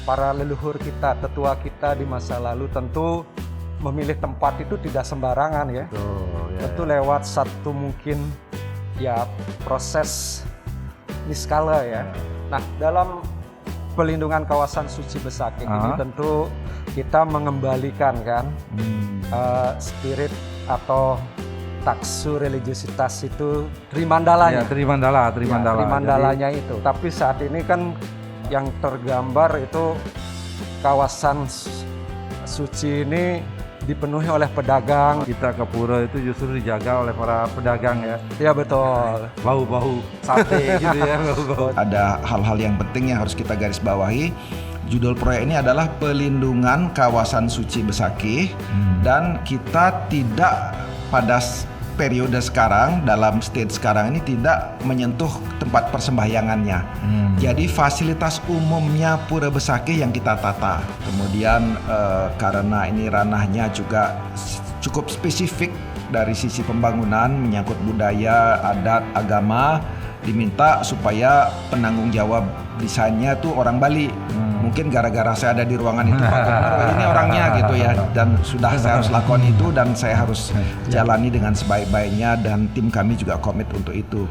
para leluhur kita, tetua kita di masa lalu tentu memilih tempat itu tidak sembarangan ya. Tentu lewat satu mungkin ya proses niskala ya. Nah, dalam pelindungan kawasan suci Besakih ini tentu kita mengembalikan kan spirit atau taksu religiositas itu Trimandalanya. Ya, Trimandala. Trimandalanya itu. Tapi saat ini kan yang tergambar itu kawasan suci ini dipenuhi oleh pedagang. Kita ke pura itu justru dijaga oleh para pedagang ya. Ya betul. Bau-bau sate gitu ya. Ada hal-hal yang penting yang harus kita garis bawahi. Judul proyek ini adalah pelindungan kawasan suci Besakih dan kita tidak pada periode sekarang, dalam stage sekarang ini tidak menyentuh tempat persembahyangannya. Jadi fasilitas umumnya Pura Besakih yang kita tata. Kemudian karena ini ranahnya juga cukup spesifik dari sisi pembangunan, menyangkut budaya, adat, agama, diminta supaya penanggung jawab desainnya tuh orang Bali. Mungkin gara-gara saya ada di ruangan itu, Pak Gubernur, ini orangnya gitu ya, dan sudah saya harus lakukan itu dan saya harus jalani dengan sebaik-baiknya dan tim kami juga komit untuk itu.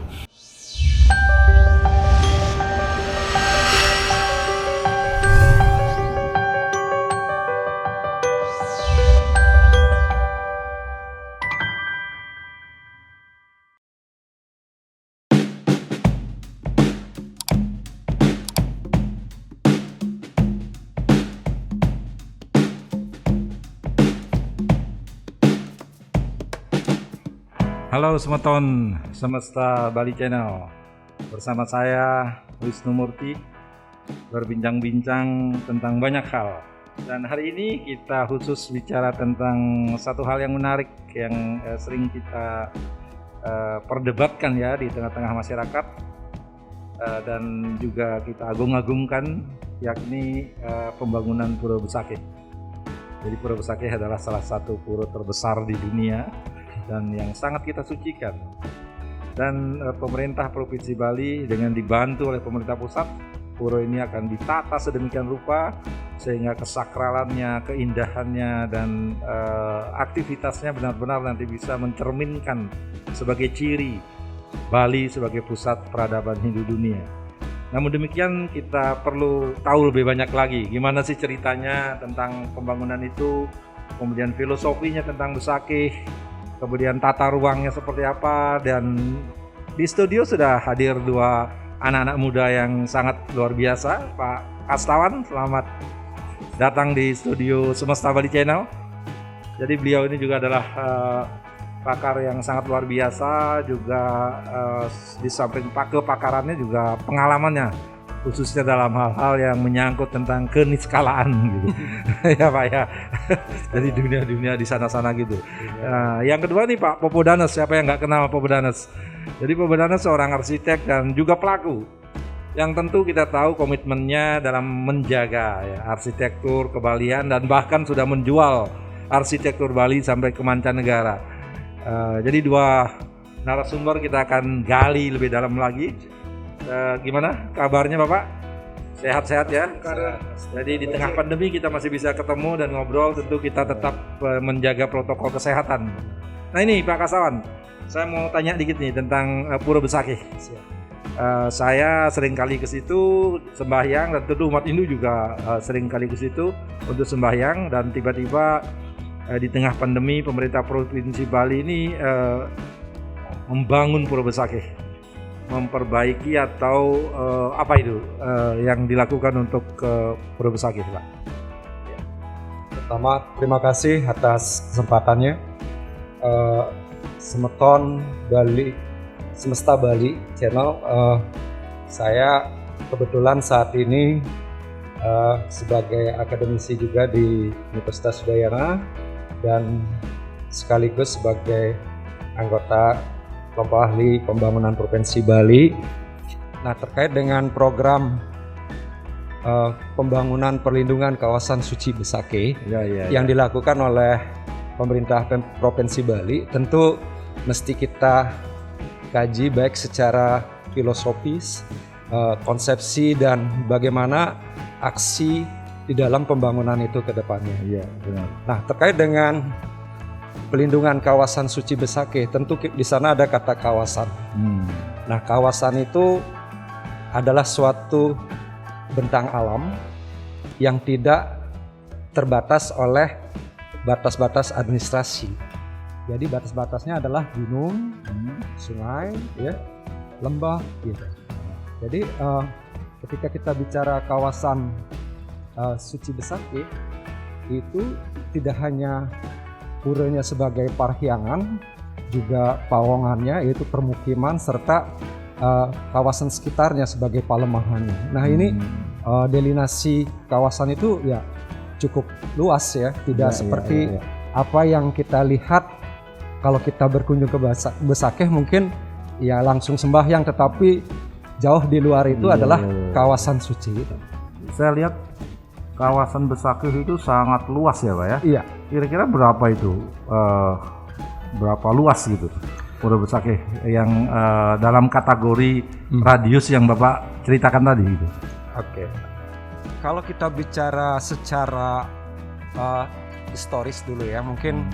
Halo Semeton Semesta Bali Channel. Bersama saya Wisnu Murti berbincang-bincang tentang banyak hal. Dan hari ini kita khusus bicara tentang satu hal yang menarik yang sering kita perdebatkan ya di tengah-tengah masyarakat dan juga kita agung-agungkan, yakni pembangunan Pura Besakih. Jadi Pura Besakih adalah salah satu pura terbesar di dunia dan yang sangat kita sucikan. Dan pemerintah Provinsi Bali dengan dibantu oleh pemerintah pusat, pura ini akan ditata sedemikian rupa sehingga kesakralannya, keindahannya dan aktivitasnya benar-benar nanti bisa mencerminkan sebagai ciri Bali sebagai pusat peradaban Hindu dunia. Namun demikian kita perlu tahu lebih banyak lagi gimana sih ceritanya tentang pembangunan itu, kemudian filosofinya tentang Besakih, kemudian tata ruangnya seperti apa. Dan di studio sudah hadir dua anak-anak muda yang sangat luar biasa. Pak Kastawan, selamat datang di studio Semesta Bali Channel. Jadi beliau ini juga adalah pakar yang sangat luar biasa, juga di samping kepakarannya juga pengalamannya, khususnya dalam hal-hal yang menyangkut tentang keniskalaan gitu. Ya Pak ya. Jadi dunia-dunia di sana-sana gitu. Nah, yang kedua nih Pak Popodanes, siapa yang nggak kenal Popodanes? Jadi Popodanes seorang arsitek dan juga pelaku yang tentu kita tahu komitmennya dalam menjaga ya, arsitektur kebalian dan bahkan sudah menjual arsitektur Bali sampai ke mancanegara. Jadi dua narasumber kita akan gali lebih dalam lagi. Gimana kabarnya Bapak? Sehat-sehat ya? Jadi di tengah pandemi kita masih bisa ketemu dan ngobrol, tentu kita tetap menjaga protokol kesehatan. Nah ini Pak Kastawan, saya mau tanya dikit nih tentang Pura Besakih. Saya sering kali ke situ sembahyang dan tentu umat Hindu juga sering kali ke situ untuk sembahyang, dan tiba-tiba di tengah pandemi pemerintah Provinsi Bali ini membangun Pura Besakih, memperbaiki atau apa itu yang dilakukan untuk Pura Besakih Pak? Pertama, terima kasih atas kesempatannya. Semeton Bali, Semesta Bali Channel. Saya kebetulan saat ini sebagai akademisi juga di Universitas Udayana dan sekaligus sebagai anggota kelompok ahli pembangunan Provinsi Bali. Nah, terkait dengan program pembangunan perlindungan kawasan suci Besakih yang dilakukan oleh pemerintah Provinsi Bali, tentu mesti kita kaji baik secara filosofis, konsepsi, dan bagaimana aksi di dalam pembangunan itu ke depannya. Iya, benar. Nah, terkait dengan pelindungan kawasan suci Besakih, tentu di sana ada kata kawasan. Nah, kawasan itu adalah suatu bentang alam yang tidak terbatas oleh batas-batas administrasi. Jadi batas-batasnya adalah gunung, sungai, ya, lembah, gitu. Jadi ketika kita bicara kawasan suci Besakih, itu tidak hanya puranya sebagai parhyangan, juga pawongannya yaitu permukiman serta kawasan sekitarnya sebagai palemahannya. Nah ini delinasi kawasan itu ya cukup luas ya, tidak seperti apa yang kita lihat kalau kita berkunjung ke Besakih mungkin ya langsung sembahyang, tetapi jauh di luar itu adalah kawasan suci. Saya lihat kawasan Besakih itu sangat luas ya Pak ya? Iya. Kira-kira berapa itu? Berapa luas gitu Pura Besakih yang dalam kategori radius yang Bapak ceritakan tadi gitu? Oke. Kalau kita bicara secara historis dulu ya, mungkin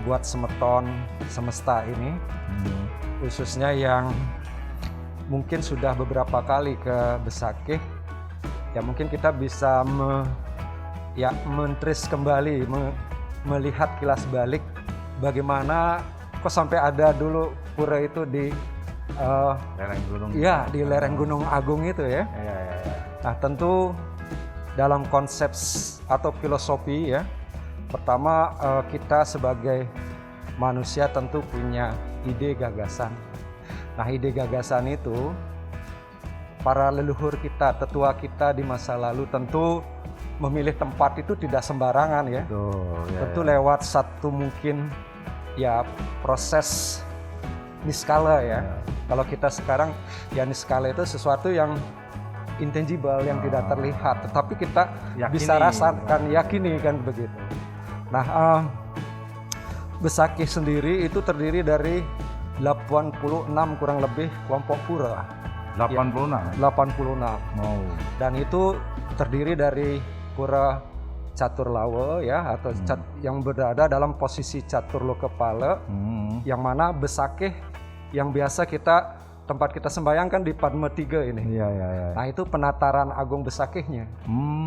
buat Semeton semesta ini, khususnya yang mungkin sudah beberapa kali ke Besakih, ya mungkin kita bisa mentris kembali, melihat kilas balik bagaimana kok sampai ada dulu pura itu di Lereng gunung. Iya, di lereng Gunung Agung itu ya. Iya. Nah, tentu dalam konsep atau filosofi ya, pertama kita sebagai manusia tentu punya ide gagasan. Nah, ide gagasan itu para leluhur kita, tetua kita di masa lalu tentu memilih tempat itu tidak sembarangan ya. Tentu lewat satu mungkin ya proses niskala ya. Kalau kita sekarang ya niskala itu sesuatu yang intangible, yang tidak terlihat, tetapi kita bisa rasakan, yakini kan begitu. Nah, Besakih sendiri itu terdiri dari 86 kurang lebih kelompok pura. 86. 86. Dan itu terdiri dari pura Caturlawe ya, atau yang berada dalam posisi Caturlokepala, yang mana Besakih yang biasa tempat kita sembayangkan di Padma 3 ini. Iya. Nah, itu penataran agung Besakihnya.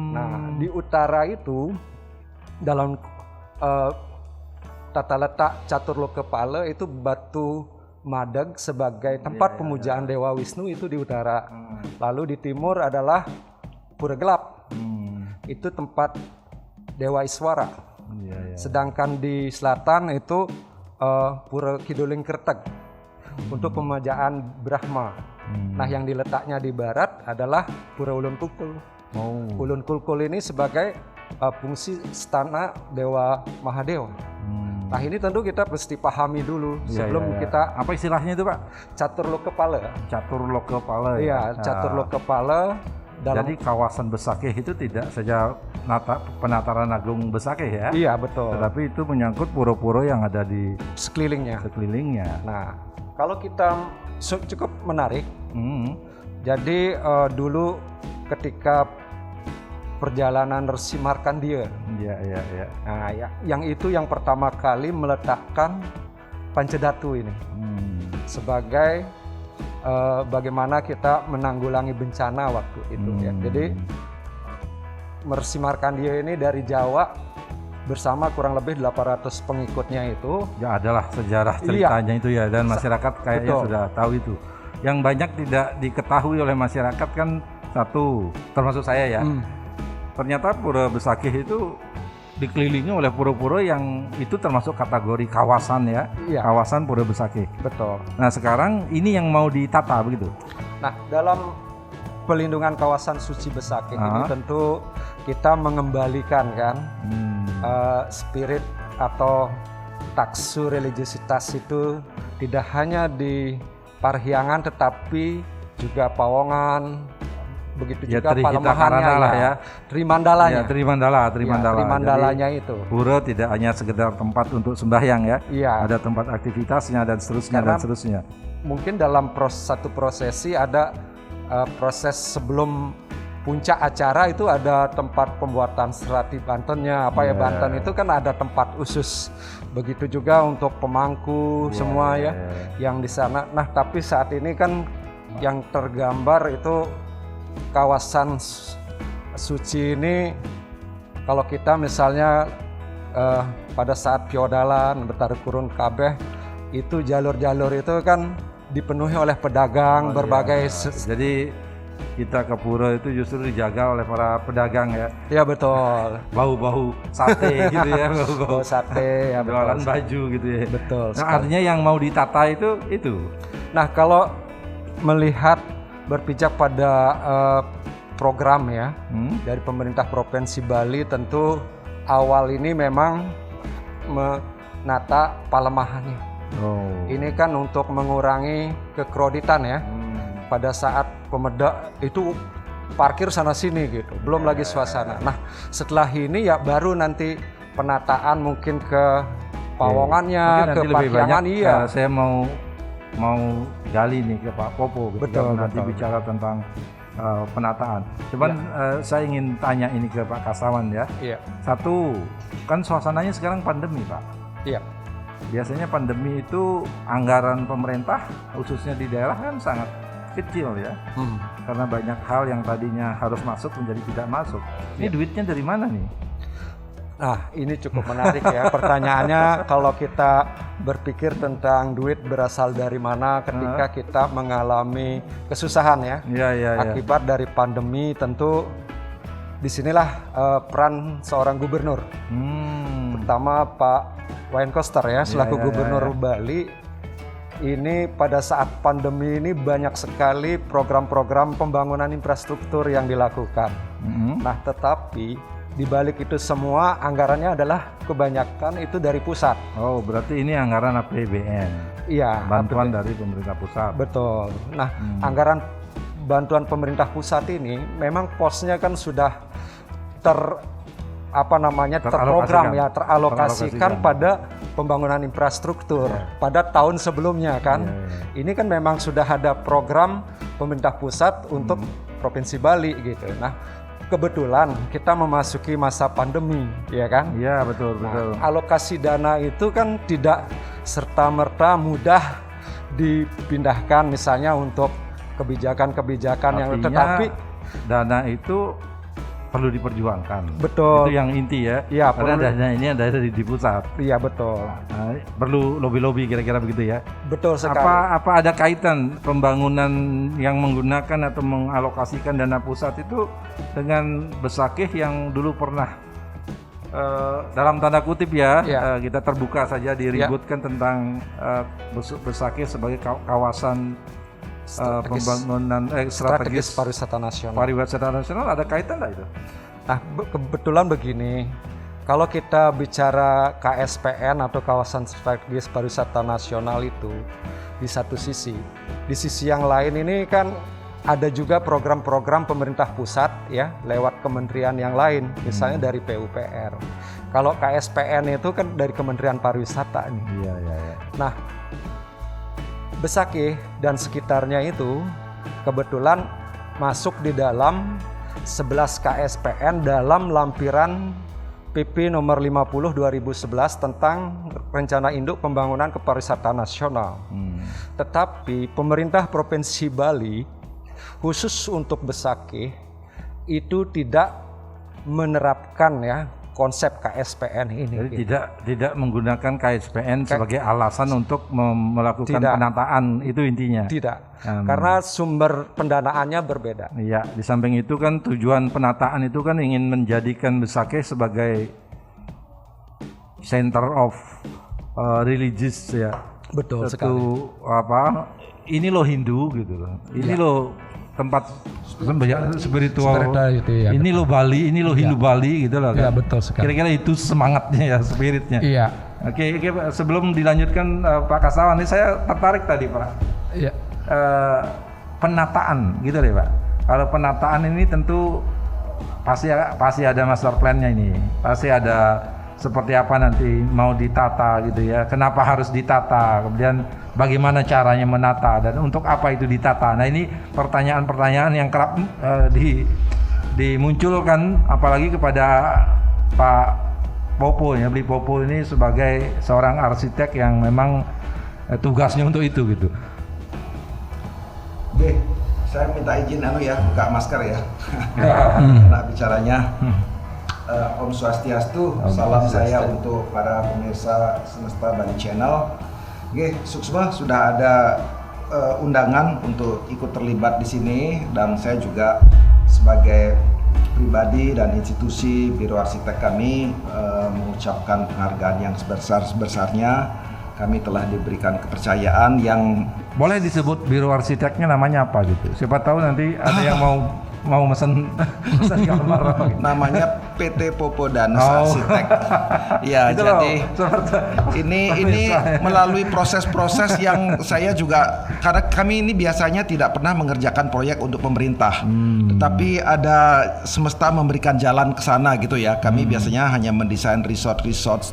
Nah, di utara itu dalam tata letak Caturlokepala itu batu Madeg sebagai tempat pemujaan Dewa Wisnu itu di utara. Lalu di timur adalah Pura Gelap. Itu tempat Dewa Iswara. Sedangkan di selatan itu Pura Kiduling Kerteg untuk pemujaan Brahma. Nah, yang diletaknya di barat adalah Pura Ulun Kulkul. Ulun Kulkul ini sebagai fungsi istana Dewa Mahadewa. Nah, ini tentu kita mesti pahami dulu sebelum kita. Apa istilahnya itu Pak? Caturlokepala. Caturlokepala. Iya, Caturlokepala. Jadi kawasan Besakih itu tidak saja penataran agung Besakih ya? Iya, betul. Tetapi itu menyangkut pura-pura yang ada di sekelilingnya. Nah, kalau kita cukup menarik. Jadi dulu ketika perjalanan Resi Markandeya. Iya. Nah, yang itu yang pertama kali meletakkan Pancadatu ini sebagai bagaimana kita menanggulangi bencana waktu itu ya. Jadi Resi Markandeya ini dari Jawa bersama kurang lebih 800 pengikutnya itu. Ya, adalah sejarah ceritanya itu ya, dan masyarakat kayaknya sudah tahu itu. Yang banyak tidak diketahui oleh masyarakat kan satu, termasuk saya ya. Ternyata Pura Besakih itu dikelilingi oleh pura-pura yang itu termasuk kategori kawasan ya. Kawasan Pura Besakih. Betul. Nah, sekarang ini yang mau ditata begitu. Nah, dalam pelindungan kawasan suci Besakih ini tentu kita mengembalikan kan spirit atau taksu religiositas itu tidak hanya di parhyangan tetapi juga pawongan, begitu juga palemahannya ya. Trimandalanya. Trimandalanya itu. Pura tidak hanya sekedar tempat untuk sembahyang ya. Iya. Ada tempat aktivitasnya dan seterusnya. Mungkin dalam satu prosesi ada proses sebelum puncak acara itu ada tempat pembuatan serati Bantennya, Banten itu kan ada tempat khusus. Begitu juga untuk pemangku semua yang di sana. Nah, tapi saat ini kan yang tergambar itu kawasan suci ini, kalau kita misalnya pada saat feodalan Betara Kurun kabeh, itu jalur-jalur itu kan dipenuhi oleh pedagang berbagai. Jadi kita ke pura itu justru dijaga oleh para pedagang ya. Ya betul. Bau-bau sate gitu ya, bau sate ya, jualan baju gitu ya. Betul. Nah, artinya yang mau ditata itu. Nah, kalau melihat berpijak pada program ya dari pemerintah Provinsi Bali, tentu awal ini memang menata palemahannya. Ini kan untuk mengurangi kekroditan ya. Pada saat pemedak itu parkir sana sini gitu, belum lagi suasana. Nah, setelah ini ya baru nanti penataan mungkin ke pawongannya, ke parkirangan. Saya mau gali nih ke Pak Popo gitu. Betul, nanti bicara tentang penataan. Cuman saya ingin tanya ini ke Pak Kasawan ya. Iya. Satu, kan suasananya sekarang pandemi, Pak. Iya. Biasanya pandemi itu anggaran pemerintah khususnya di daerah kan sangat kecil ya, karena banyak hal yang tadinya harus masuk menjadi tidak masuk. Ini duitnya dari mana nih? Nah, ini cukup menarik ya pertanyaannya. Kalau kita berpikir tentang duit berasal dari mana ketika kita mengalami kesusahan ya, akibat dari pandemi, tentu disinilah peran seorang gubernur. Pertama Pak Wayan Koster ya, selaku gubernur Bali. Ini pada saat pandemi ini banyak sekali program-program pembangunan infrastruktur yang dilakukan. Nah, tetapi di balik itu semua anggarannya adalah kebanyakan itu dari pusat. Oh, berarti ini anggaran APBN. Iya, bantuan dari pemerintah pusat. Betul. Nah, anggaran bantuan pemerintah pusat ini memang posnya kan sudah teralokasikan pada pembangunan infrastruktur pada tahun sebelumnya kan. Ini kan memang sudah ada program pemerintah pusat untuk Provinsi Bali gitu. Nah, kebetulan kita memasuki masa pandemi, ya kan? Iya, betul. Alokasi dana itu kan tidak serta-merta mudah dipindahkan misalnya untuk kebijakan-kebijakan yang, tetapi dana itu perlu diperjuangkan. Betul. Itu yang inti ya. Iya, karena dana ini ada di pusat. Iya, betul. Nah, perlu lobby-lobby kira-kira begitu ya. Betul sekali. Apa ada kaitan pembangunan yang menggunakan atau mengalokasikan dana pusat itu dengan Besakih yang dulu pernah dalam tanda kutip kita terbuka saja diributkan tentang Besakih sebagai kawasan pembangunan strategis pariwisata nasional. Pariwisata nasional ada kaitan nggak itu? Nah, kebetulan begini, kalau kita bicara KSPN atau kawasan strategis pariwisata nasional itu di satu sisi, di sisi yang lain ini kan ada juga program-program pemerintah pusat ya lewat kementerian yang lain, misalnya dari PUPR. Kalau KSPN itu kan dari Kementerian Pariwisata nih. Iya. Nah, Besakih dan sekitarnya itu kebetulan masuk di dalam 11 KSPN dalam lampiran PP nomor 50 2011 tentang Rencana Induk Pembangunan Kepariwisataan Nasional. Tetapi pemerintah Provinsi Bali khusus untuk Besakih itu tidak menerapkan ya konsep KSPN ini. Jadi tidak menggunakan KSPN sebagai alasan untuk melakukan penataan, itu intinya. Tidak, karena sumber pendanaannya berbeda. Iya, di samping itu kan tujuan penataan itu kan ingin menjadikan Besakih sebagai center of religious ya. Betul sekali. Ini loh Hindu gitu loh. Ini loh tempat spiritual itu ya. Ini loh Bali, ini loh Hindu Bali gitu loh. Iya, betul sekali. Kira-kira itu semangatnya ya, spiritnya. Iya. Oke, sebelum dilanjutkan Pak Kasawan, ini saya tertarik tadi Pak. Iya. Penataan gitu deh Pak. Kalau penataan ini tentu pasti ada master plan-nya ini. Pasti ada seperti apa nanti mau ditata gitu ya. Kenapa harus ditata? Kemudian bagaimana caranya menata dan untuk apa itu ditata? Nah, ini pertanyaan-pertanyaan yang kerap dimunculkan apalagi kepada Pak Popo ya, Bli Popo ini sebagai seorang arsitek yang memang tugasnya untuk itu gitu. Oke, saya minta izin buka masker ya. Nah, bicaranya Om Swastiastu, salam saya untuk para pemirsa Semesta Bali Channel. Oke, Suksma sudah ada undangan untuk ikut terlibat di sini, dan saya juga sebagai pribadi dan institusi Biro Arsitek kami mengucapkan penghargaan yang sebesar-besarnya. Kami telah diberikan kepercayaan yang boleh disebut biro arsiteknya namanya apa gitu. Siapa tahu nanti ada yang mau mesen gambar gitu. Namanya PT Popo Danus Arsitek. Ya, itu jadi ini melalui proses-proses yang saya juga, karena kami ini biasanya tidak pernah mengerjakan proyek untuk pemerintah. Tetapi ada semesta memberikan jalan ke sana gitu ya. Kami biasanya hanya mendesain resort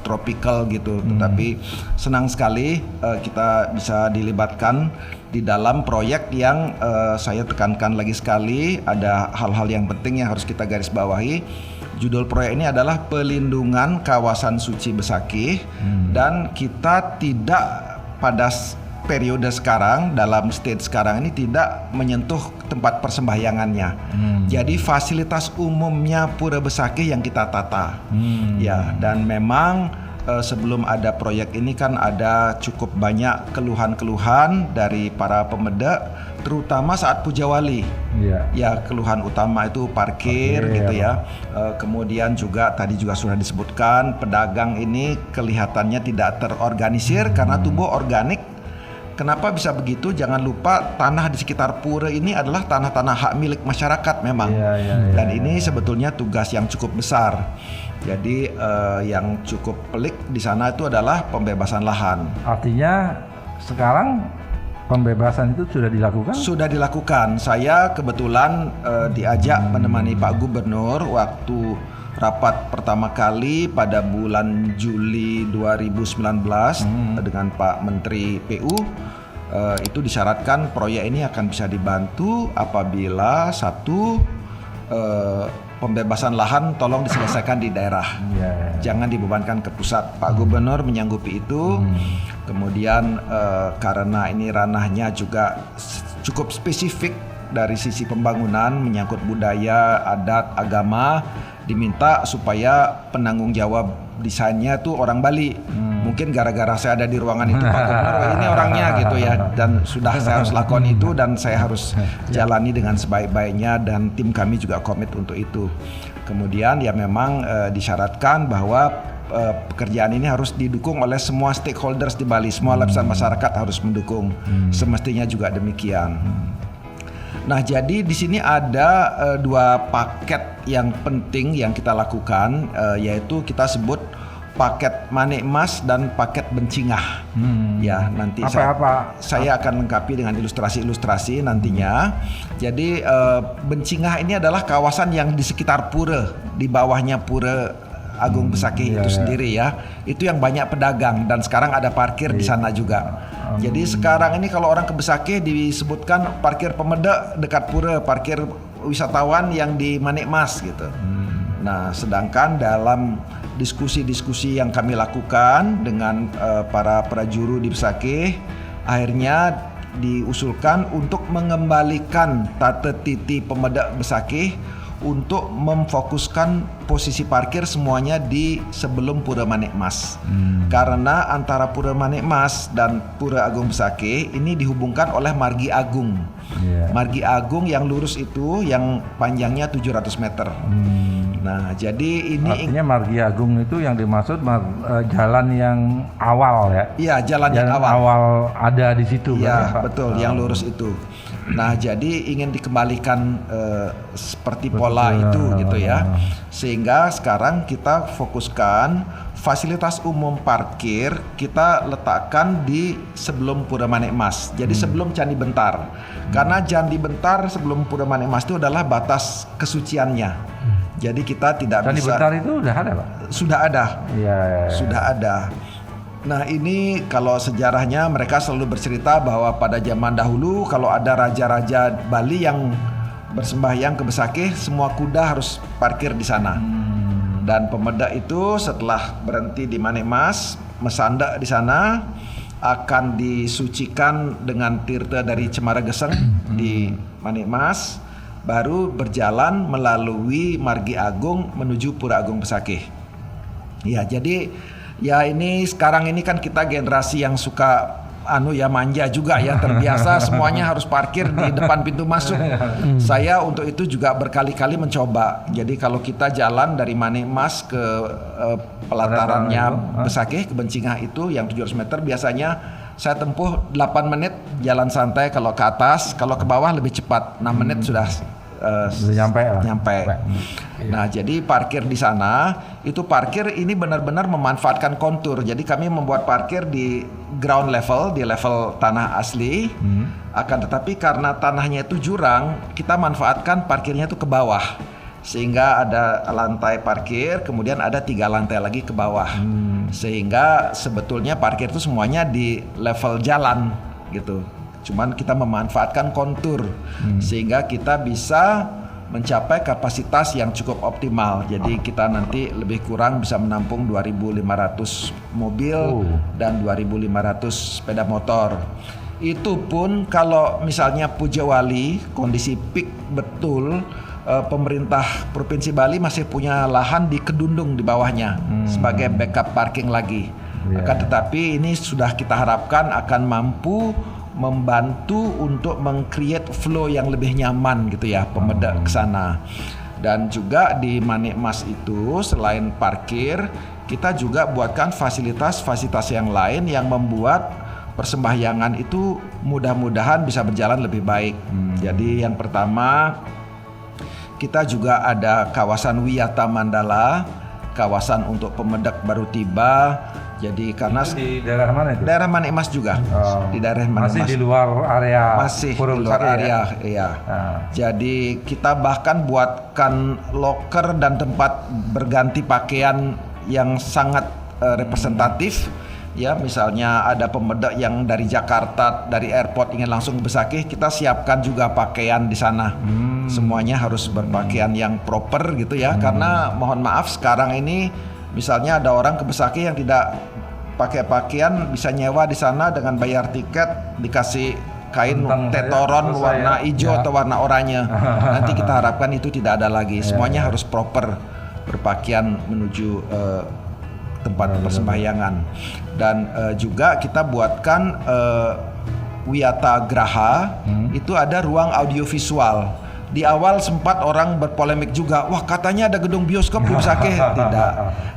tropical gitu. Tetapi senang sekali kita bisa dilibatkan di dalam proyek yang saya tekankan lagi sekali, ada hal-hal yang penting yang harus kita garis bawahi. Judul proyek ini adalah Pelindungan Kawasan Suci Besakih, dan kita tidak pada periode sekarang, dalam stage sekarang ini tidak menyentuh tempat persembahyangannya. Jadi fasilitas umumnya Pura Besakih yang kita tata. Ya, dan memang sebelum ada proyek ini kan ada cukup banyak keluhan-keluhan dari para pemeda, terutama saat Puja Wali. Ya, keluhan utama itu parkir gitu ya. Kemudian juga tadi juga sudah disebutkan, pedagang ini kelihatannya tidak terorganisir karena tumbuh organik. Kenapa bisa begitu? Jangan lupa tanah di sekitar pura ini adalah tanah-tanah hak milik masyarakat memang. Dan ini sebetulnya tugas yang cukup besar. Jadi yang cukup pelik di sana itu adalah pembebasan lahan. Artinya sekarang pembebasan itu sudah dilakukan? Sudah dilakukan. Saya kebetulan diajak menemani Pak Gubernur waktu rapat pertama kali pada bulan Juli 2019 dengan Pak Menteri PU. Itu disyaratkan proyek ini akan bisa dibantu apabila satu pembebasan lahan tolong diselesaikan di daerah, jangan dibebankan ke pusat. Pak Gubernur menyanggupi itu. Kemudian karena ini ranahnya juga cukup spesifik dari sisi pembangunan, menyangkut budaya, adat, agama, diminta supaya penanggung jawab desainnya tuh orang Bali. Mungkin gara-gara saya ada di ruangan itu, Pak Gubernur ini orangnya gitu ya, dan sudah saya harus lakukan itu, dan saya harus jalani dengan sebaik-baiknya, dan tim kami juga komit untuk itu. Kemudian ya memang disyaratkan bahwa pekerjaan ini harus didukung oleh semua stakeholders di Bali, semua lapisan masyarakat harus mendukung. Semestinya juga demikian. Nah, jadi di sini ada dua paket yang penting yang kita lakukan, yaitu kita sebut paket Manik Mas dan paket Bencingah. Ya, nanti saya akan lengkapi dengan ilustrasi-ilustrasi nantinya. Jadi Bencingah ini adalah kawasan yang di sekitar pura, di bawahnya Pura Agung Besakih itu sendiri ya. Itu yang banyak pedagang, dan sekarang ada parkir di sana juga. Jadi sekarang ini kalau orang ke Besakih disebutkan parkir pemeda dekat pura, parkir wisatawan yang di Manik Mas gitu. Nah, sedangkan dalam diskusi-diskusi yang kami lakukan dengan para prajuru di Besakih, akhirnya diusulkan untuk mengembalikan tata titi Pemeda Besakih untuk memfokuskan posisi parkir semuanya di sebelum Pura Manik Mas. Karena antara Pura Manik Mas dan Pura Agung Besakih ini dihubungkan oleh Margi Agung. Margi Agung yang lurus itu yang panjangnya 700 meter. Nah, jadi ini artinya Margi Agung itu yang dimaksud jalan yang awal ya? Iya, jalan yang awal ada di situ. Iya, betul, yang lurus itu. Nah, jadi ingin dikembalikan seperti pola itu gitu ya. Sehingga sekarang kita fokuskan fasilitas umum parkir kita letakkan di sebelum Pura Manik Mas. Jadi sebelum Candi Bentar. Karena Candi Bentar sebelum Pura Manik Mas itu adalah batas kesuciannya. Jadi kita tidak Candi bisa. Bentar itu udah ada, Pak? Sudah ada. Iya. Sudah ada. Nah, ini kalau sejarahnya mereka selalu bercerita bahwa pada zaman dahulu kalau ada raja-raja Bali yang bersembahyang ke Besakih, semua kuda harus parkir di sana. Dan pemedak itu setelah berhenti di Manikmas, mesandak di sana, akan disucikan dengan tirta dari Cemara Geseng di Manikmas, baru berjalan melalui Margi Agung menuju Pura Agung Besakih. Ya, jadi ya ini sekarang ini kan kita generasi yang suka manja juga ya, terbiasa semuanya harus parkir di depan pintu masuk. Saya untuk itu juga berkali-kali mencoba. Jadi kalau kita jalan dari Manikmas ke pelatarannya Besakih ke Bencingah itu yang 700 meter, biasanya saya tempuh 8 menit jalan santai kalau ke atas, kalau ke bawah lebih cepat 6 menit sudah nyampe. Nah, jadi parkir di sana itu parkir ini benar-benar memanfaatkan kontur. Jadi kami membuat parkir di ground level, di level tanah asli. Akan tetapi karena tanahnya itu jurang, kita manfaatkan parkirnya itu ke bawah. Sehingga ada lantai parkir, kemudian ada 3 lantai lagi ke bawah. Sehingga sebetulnya parkir itu semuanya di level jalan gitu. Cuman kita memanfaatkan kontur sehingga kita bisa mencapai kapasitas yang cukup optimal. Jadi kita nanti lebih kurang bisa menampung 2.500 mobil dan 2.500 sepeda motor. Itu pun kalau misalnya Pujawali kondisi peak betul, pemerintah Provinsi Bali masih punya lahan di Kedundung di bawahnya sebagai backup parking lagi. Akan tetapi ini sudah kita harapkan akan mampu membantu untuk meng-create flow yang lebih nyaman gitu ya, pemedak ke sana. Dan juga di Manikmas itu selain parkir, kita juga buatkan fasilitas-fasilitas yang lain yang membuat persembahyangan itu mudah-mudahan bisa berjalan lebih baik. Jadi yang pertama, kita juga ada kawasan Wiyata Mandala, kawasan untuk pemedak baru tiba. Jadi karena di daerah mana itu? Daerah Manikmas juga. Di daerah Manikmas. Masih di luar area. Masih di luar area, iya. Jadi kita bahkan buatkan loker dan tempat berganti pakaian yang sangat representatif. Ya, misalnya ada pemedak yang dari Jakarta, dari airport ingin langsung ke Besakih, kita siapkan juga pakaian di sana. Semuanya harus berpakaian yang proper gitu ya. Karena mohon maaf sekarang ini misalnya ada orang ke Besakih yang tidak pakai pakaian, bisa nyewa di sana dengan bayar tiket, dikasih kain tetoron warna hijau atau warna oranye. Nanti kita harapkan itu tidak ada lagi. Semuanya harus proper berpakaian menuju tempat persembahyangan. Dan juga kita buatkan Wiyata Graha, itu ada ruang audiovisual. Di awal sempat orang berpolemik juga, wah katanya ada gedung bioskop di Besakih. Tidak.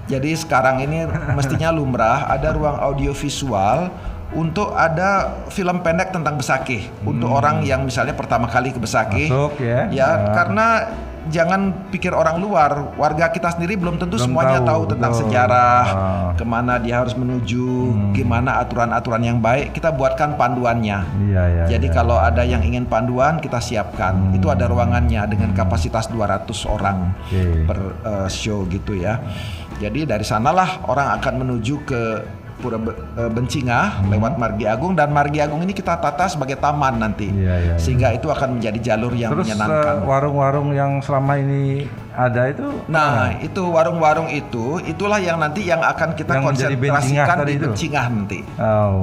Jadi sekarang ini mestinya lumrah ada ruang audiovisual untuk ada film pendek tentang Besakih untuk orang yang misalnya pertama kali ke Besakih. Masuk, ya. Karena jangan pikir orang luar, warga kita sendiri belum tentu semuanya tahu tentang sejarah, kemana dia harus menuju, gimana aturan-aturan yang baik. Kita buatkan panduannya. Jadi kalau ada yang ingin panduan, kita siapkan. Itu ada ruangannya dengan kapasitas 200 orang per show gitu ya. Jadi dari sanalah orang akan menuju ke Pura Bencingah lewat Margi Agung, dan Margi Agung ini kita tata sebagai taman nanti, sehingga itu akan menjadi jalur yang menyenangkan. Warung-warung yang selama ini ada itu, itu warung-warung itulah yang nanti yang akan kita yang konsentrasikan di Bencingah nanti.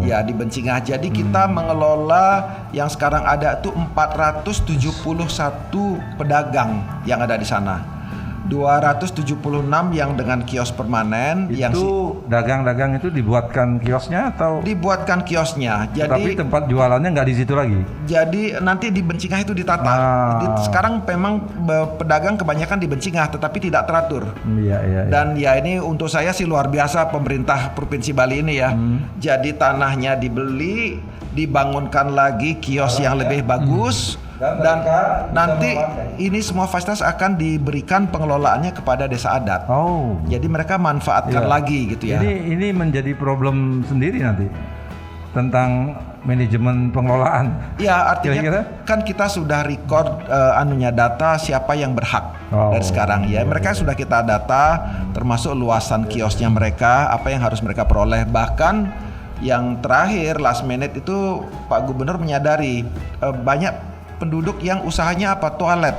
Ya, di Bencingah. Jadi kita mengelola yang sekarang ada itu 471 pedagang yang ada di sana. 276 yang dengan kios permanen. Itu dagang-dagang itu dibuatkan kiosnya atau? Dibuatkan kiosnya. Jadi tapi tempat jualannya nggak di situ lagi. Jadi nanti di Bencingah itu ditata. Sekarang memang pedagang kebanyakan di Bencingah, tetapi tidak teratur. Dan ya ini untuk saya sih luar biasa pemerintah Provinsi Bali ini ya. Jadi tanahnya dibeli, dibangunkan lagi kios yang lebih bagus. Dan nanti ini semua fasilitas akan diberikan pengelolaannya kepada desa adat. Jadi mereka manfaatkan lagi gitu ya. Ini menjadi problem sendiri nanti tentang manajemen pengelolaan. Ya, artinya kan kita sudah record data siapa yang berhak dari sekarang ya. Mereka sudah kita data termasuk luasan kiosnya mereka, apa yang harus mereka peroleh. Bahkan yang terakhir last minute itu Pak Gubernur menyadari banyak penduduk yang usahanya apa? Toilet.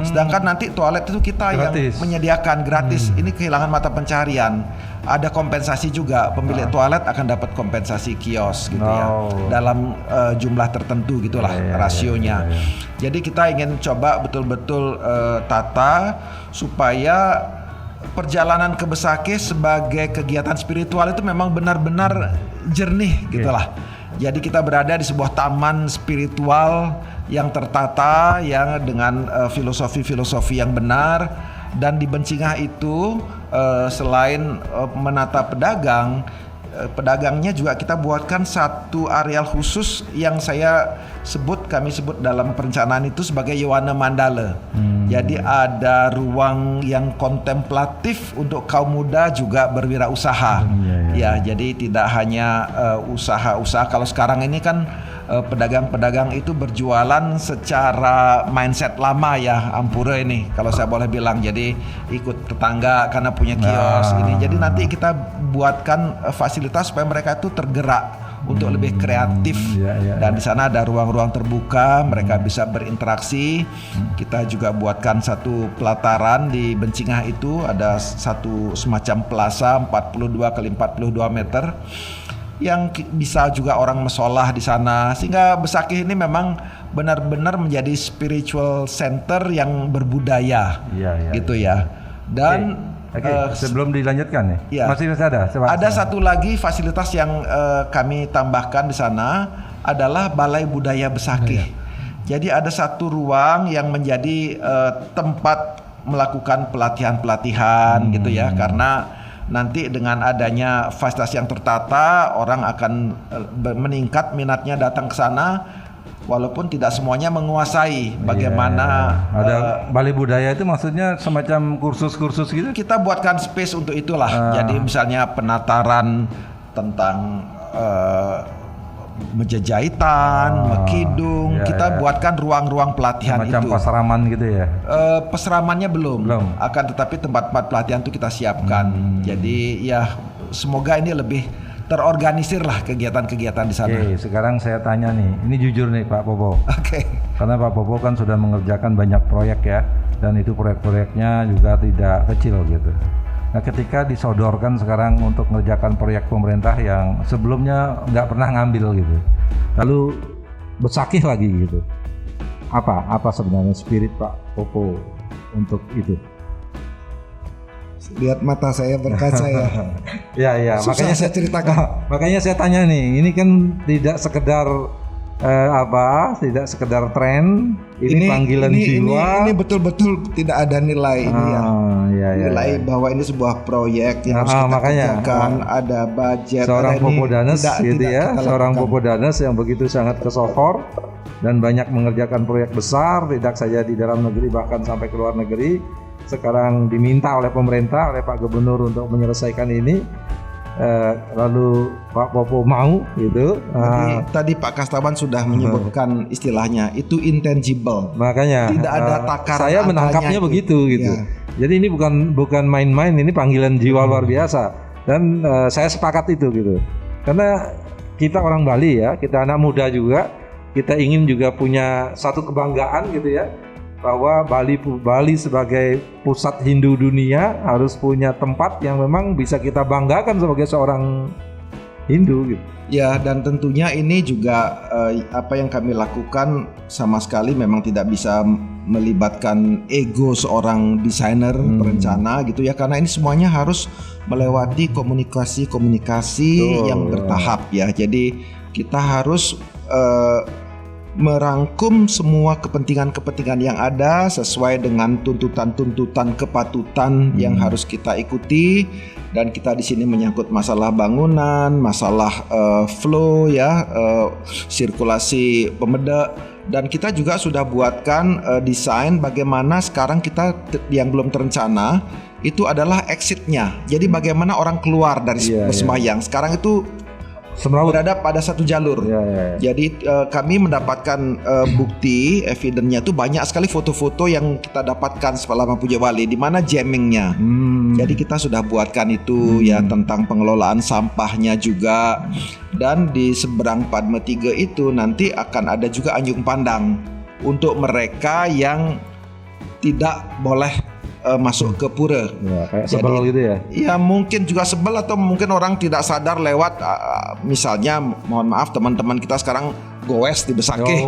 Sedangkan nanti toilet itu kita Gratis. yang menyediakan gratis. Ini kehilangan mata pencarian. Ada kompensasi juga, pemilik toilet akan dapat kompensasi kios gitu ya. Dalam jumlah tertentu gitulah rasionya. Jadi kita ingin coba betul-betul tata supaya perjalanan ke Besakih sebagai kegiatan spiritual itu memang benar-benar jernih gitulah. Jadi kita berada di sebuah taman spiritual yang tertata, yang dengan filosofi-filosofi yang benar. Dan di Bencingah itu selain menata pedagang, pedagangnya juga kita buatkan satu areal khusus yang kami sebut dalam perencanaan itu sebagai Yowana Mandala. Jadi ada ruang yang kontemplatif untuk kaum muda juga berwirausaha. Ya, jadi tidak hanya usaha-usaha. Kalau sekarang ini kan pedagang-pedagang itu berjualan secara mindset lama ya, Ampura ini kalau saya boleh bilang. Jadi ikut tetangga karena punya kios ini. Jadi nanti kita buatkan fasilitas supaya mereka itu tergerak untuk lebih kreatif. Dan di sana ada ruang-ruang terbuka, mereka bisa berinteraksi. Kita juga buatkan satu pelataran di Bencingah itu, ada satu semacam plaza 42 kali 42 meter yang bisa juga orang mesolah di sana, sehingga Besakih ini memang benar-benar menjadi spiritual center yang berbudaya, gitu ya. Dan sebelum dilanjutkan nih, masih ada? Ada satu lagi fasilitas yang kami tambahkan di sana adalah Balai Budaya Besakih. Jadi ada satu ruang yang menjadi tempat melakukan pelatihan-pelatihan gitu ya, karena nanti dengan adanya fasilitas yang tertata, orang akan meningkat minatnya datang ke sana, walaupun tidak semuanya menguasai bagaimana. Ada balai budaya itu maksudnya semacam kursus-kursus gitu? Kita buatkan space untuk itulah. Jadi misalnya penataran tentang meja jahitan, mekidung, kita buatkan ruang-ruang pelatihan semacam itu. Semacam pasraman gitu ya? Peseramannya belum. Akan tetapi tempat-tempat pelatihan itu kita siapkan. Jadi ya semoga ini lebih terorganisir lah kegiatan-kegiatan di sana. Oke, sekarang saya tanya nih, ini jujur nih Pak Popo. Oke. Karena Pak Popo kan sudah mengerjakan banyak proyek ya, dan itu proyek-proyeknya juga tidak kecil gitu. Nah, ketika disodorkan sekarang untuk mengerjakan proyek pemerintah yang sebelumnya nggak pernah ngambil gitu, lalu Besakih lagi gitu, apa sebenarnya spirit Pak Popo untuk itu? Lihat mata saya berkaca ya. Ya, makanya saya ceritakan. Makanya saya tanya nih, ini kan tidak sekedar tidak sekedar tren, ini panggilan jiwa. Ini betul-betul tidak ada nilai ini nilai bahwa ini sebuah proyek yang harus kita kerjakan, ada budget. Seorang Popodanes gitu ya, seorang Popodanes yang begitu sangat kesohor dan banyak mengerjakan proyek besar, tidak saja di dalam negeri bahkan sampai ke luar negeri. Sekarang diminta oleh pemerintah, oleh Pak Gubernur untuk menyelesaikan ini. Lalu Pak Popo mau gitu. Tadi Pak Kastawan sudah menyebutkan istilahnya itu intangible. Makanya tidak ada takaran. Saya menangkapnya begitu gitu. Jadi ini bukan main-main, ini panggilan jiwa luar biasa. Dan saya sepakat itu gitu. Karena kita orang Bali ya, kita anak muda juga, kita ingin juga punya satu kebanggaan gitu ya, bahwa Bali sebagai pusat Hindu dunia harus punya tempat yang memang bisa kita banggakan sebagai seorang Hindu gitu. Ya, dan tentunya ini juga apa yang kami lakukan sama sekali memang tidak bisa melibatkan ego seorang desainer perencana gitu ya, karena ini semuanya harus melewati komunikasi yang bertahap ya. Jadi kita harus merangkum semua kepentingan-kepentingan yang ada sesuai dengan tuntutan-tuntutan kepatutan yang harus kita ikuti. Dan kita di sini menyangkut masalah bangunan, masalah flow ya, sirkulasi pemedak. Dan kita juga sudah buatkan desain bagaimana sekarang kita yang belum terencana itu adalah exitnya. Jadi bagaimana orang keluar dari bersembahyang. Sekarang itu berada pada satu jalur. Jadi kami mendapatkan bukti, evidence-nya itu banyak sekali foto-foto yang kita dapatkan selama Puja Wali di mana jammingnya. Jadi kita sudah buatkan itu ya, tentang pengelolaan sampahnya juga. Dan di seberang Padma 3 itu nanti akan ada juga Anjung Pandang. untuk mereka yang tidak boleh masuk ke pura. Ya, kayak sebel gitu ya. Ya mungkin juga sebel atau mungkin orang tidak sadar lewat misalnya mohon maaf teman-teman kita sekarang goes di Besakih.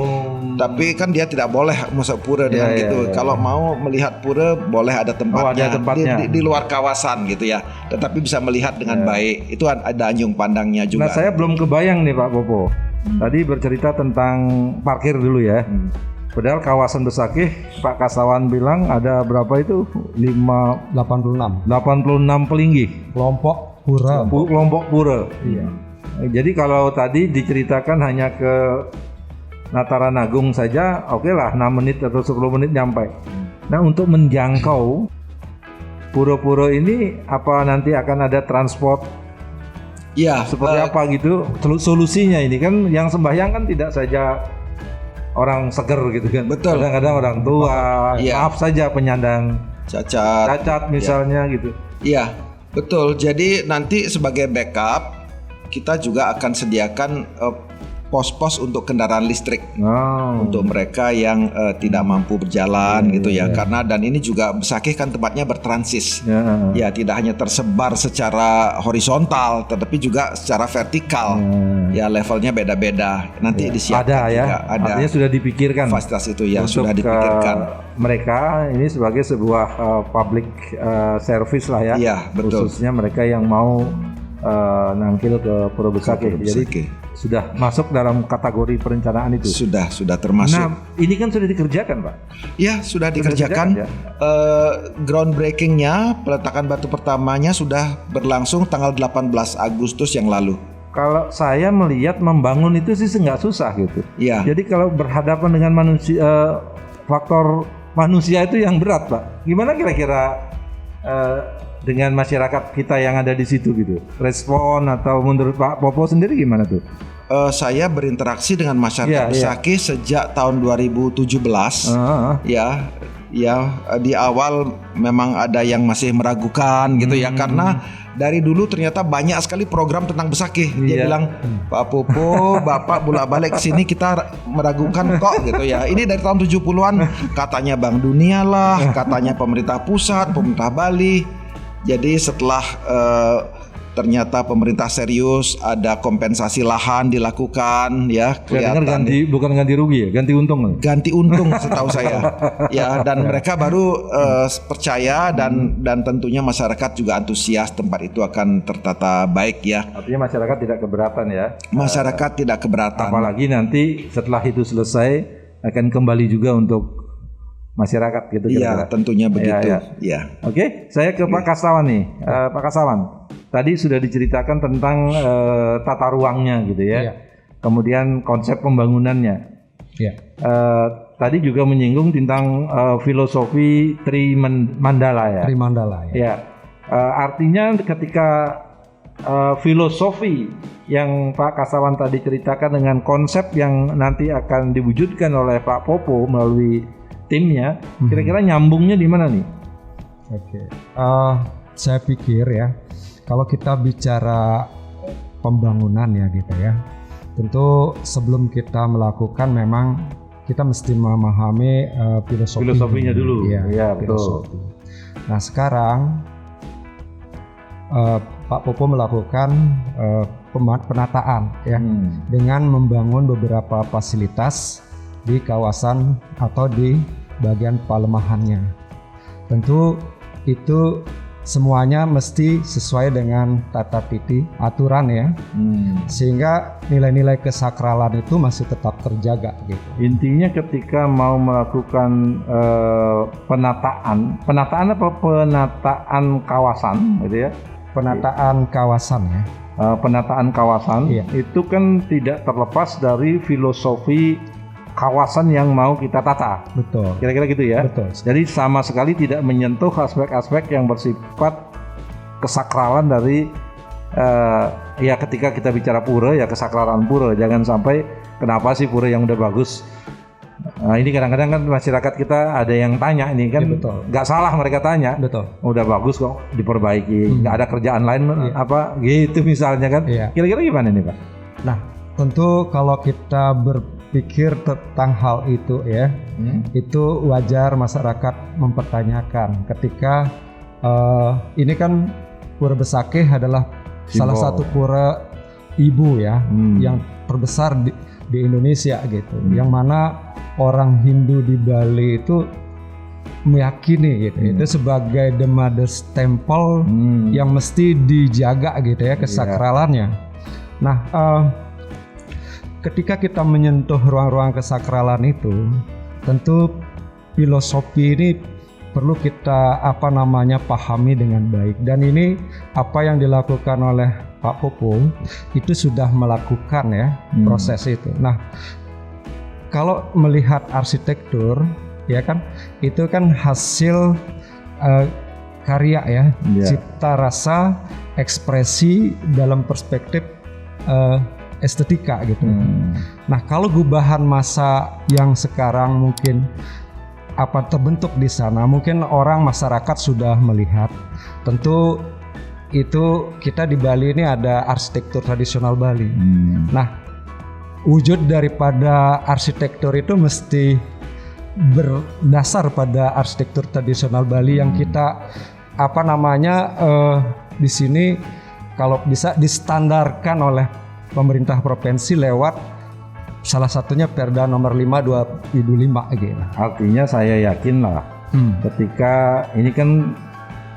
Tapi kan dia tidak boleh masuk pura dengan gitu. Kalau mau melihat pura boleh ada tempatnya, ada tempatnya. Di luar kawasan gitu ya. Tetapi bisa melihat dengan baik. Itu ada anjung pandangnya juga. Nah, saya belum kebayang nih Pak Popo. Tadi bercerita tentang parkir dulu ya. Padahal kawasan Besakih, Pak Kasawan bilang ada berapa itu? 86 pelinggih. kelompok pura. Kelompok pura. Iya. Jadi kalau tadi diceritakan hanya ke Nataran Agung saja, oke lah 6 menit atau 10 menit nyampe. Nah, untuk menjangkau pura-pura ini apa nanti akan ada transport? Ya, Seperti apa gitu solusinya ini kan yang sembahyang kan tidak saja orang seger gitu kan. Betul. Kadang-kadang orang tua, Iya. maaf saja penyandang cacat. misalnya gitu. Iya, betul. Jadi nanti sebagai backup kita juga akan sediakan pos-pos untuk kendaraan listrik untuk mereka yang tidak mampu berjalan gitu ya. Karena dan ini juga Besakih kan tempatnya bertransis. Ya, tidak hanya tersebar secara horizontal tetapi juga secara vertikal. Ya, levelnya beda-beda. Nanti disiapkan Ada ya. juga. Ada. Artinya sudah dipikirkan. Fasilitas itu ya Untuk, sudah dipikirkan. Mereka ini sebagai sebuah public service lah ya. Iya, betul. Khususnya mereka yang mau nangkil ke Pura Besakih. Jadi sudah masuk dalam kategori perencanaan itu. Sudah termasuk. Nah, ini kan sudah dikerjakan, Pak. Ya, sudah dikerjakan. Groundbreakingnya, peletakan batu pertamanya sudah berlangsung tanggal 18 Agustus yang lalu. Kalau saya melihat membangun itu sih nggak susah gitu. Iya. Jadi kalau berhadapan dengan manusia, faktor manusia itu yang berat, Pak. Gimana kira-kira dengan masyarakat kita yang ada di situ gitu? Respon atau menurut Pak Popo sendiri gimana tuh? Saya berinteraksi dengan masyarakat Besakih sejak tahun 2017. Ya, di awal memang ada yang masih meragukan gitu ya, karena dari dulu ternyata banyak sekali program tentang Besakih. Dia bilang, Pak Popo, Bapak bolak-balik ke sini kita meragukan kok gitu ya. Ini dari tahun 70-an katanya Bank Dunia lah, katanya pemerintah pusat, pemerintah Bali. Jadi setelah ternyata pemerintah serius, ada kompensasi lahan dilakukan ya, kelihatan bukan ganti rugi ya, ganti untung. Ganti untung setahu saya. Ya, dan mereka baru percaya dan tentunya masyarakat juga antusias tempat itu akan tertata baik ya. Artinya masyarakat tidak keberatan ya. Masyarakat tidak keberatan. Apalagi nanti setelah itu selesai akan kembali juga untuk masyarakat gitu. Iya, tentunya begitu. Ya. Oke, saya ke Pak Kasawan nih. Pak Kasawan, tadi sudah diceritakan tentang tata ruangnya gitu ya. Kemudian konsep pembangunannya. Tadi juga menyinggung tentang filosofi Trimandala ya. Trimandala ya. Artinya ketika filosofi yang Pak Kasawan tadi ceritakan dengan konsep yang nanti akan diwujudkan oleh Pak Popo melalui timnya, kira-kira nyambungnya di mana nih? Saya pikir ya, kalau kita bicara pembangunan ya gitu ya, tentu sebelum kita melakukan memang kita mesti memahami filosofinya dulu. Iya, betul. Nah sekarang Pak Popo melakukan penataan ya, dengan membangun beberapa fasilitas di kawasan atau di bagian palemahannya. Tentu itu semuanya mesti sesuai dengan tata titi aturan ya, sehingga nilai-nilai kesakralan itu masih tetap terjaga gitu. Intinya ketika mau melakukan penataan kawasan gitu ya, penataan kawasan ya. Penataan kawasan itu kan tidak terlepas dari filosofi kawasan yang mau kita tata. Betul. Kira-kira gitu ya. Betul. Jadi sama sekali tidak menyentuh aspek-aspek yang bersifat kesakralan dari ya ketika kita bicara pura ya kesakralan pura. Jangan sampai kenapa sih pura yang udah bagus. Nah, ini kadang-kadang kan masyarakat kita ada yang tanya ini kan, nggak salah mereka tanya. Betul. Udah bagus kok diperbaiki. Nggak ada kerjaan lain apa gitu misalnya kan. Kira-kira gimana nih Pak? Nah tentu kalau kita berpikir tentang hal itu ya, itu wajar masyarakat mempertanyakan ketika ini kan Pura Besakih adalah salah satu pura ibu ya yang terbesar di Indonesia gitu, yang mana orang Hindu di Bali itu meyakini gitu itu sebagai the mother's temple yang mesti dijaga gitu ya kesakralannya. Nah, ketika kita menyentuh ruang-ruang kesakralan itu, tentu filosofi ini perlu kita pahami dengan baik, dan ini apa yang dilakukan oleh Pak Popo itu sudah melakukan ya proses itu. Nah, kalau melihat arsitektur ya kan itu kan hasil karya ya, cipta rasa, ekspresi dalam perspektif estetika gitu. Nah, kalau gubahan masa yang sekarang mungkin terbentuk di sana, mungkin masyarakat sudah melihat. Tentu itu kita di Bali ini ada arsitektur tradisional Bali. Nah, wujud daripada arsitektur itu mesti berdasar pada arsitektur tradisional Bali yang kita di sini kalau bisa distandarkan oleh pemerintah provinsi lewat salah satunya Perda nomor 5 2005 gitu. Artinya saya yakin lah ketika ini kan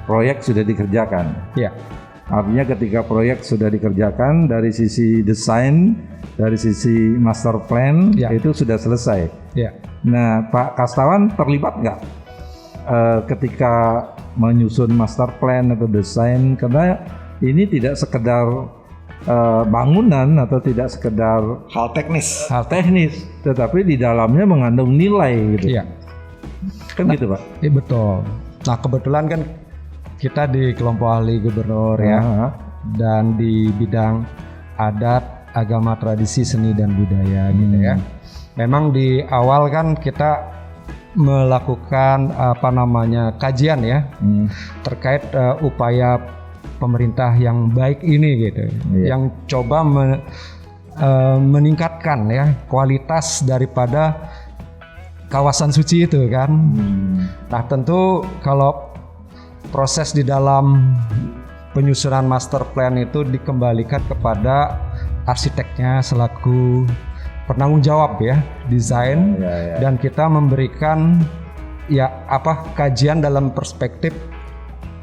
proyek sudah dikerjakan. Ya. Artinya ketika proyek sudah dikerjakan dari sisi desain, dari sisi master plan itu sudah selesai. Ya. Nah, Pak Kastawan terlibat nggak ketika menyusun master plan atau desain, karena ini tidak sekedar bangunan atau tidak sekedar hal teknis, tetapi di dalamnya mengandung nilai gitu. Iya. Kan gitu, Pak. Iya betul. Nah, kebetulan kan kita di kelompok ahli gubernur ya, dan di bidang adat, agama, tradisi, seni dan budaya gitu ya. Memang di awal kan kita melakukan kajian ya terkait upaya pemerintah yang baik ini gitu, yang coba meningkatkan ya kualitas daripada kawasan suci itu kan. Nah, tentu kalau proses di dalam penyusunan master plan itu dikembalikan kepada arsiteknya selaku penanggung jawab ya, desain, dan kita memberikan kajian dalam perspektif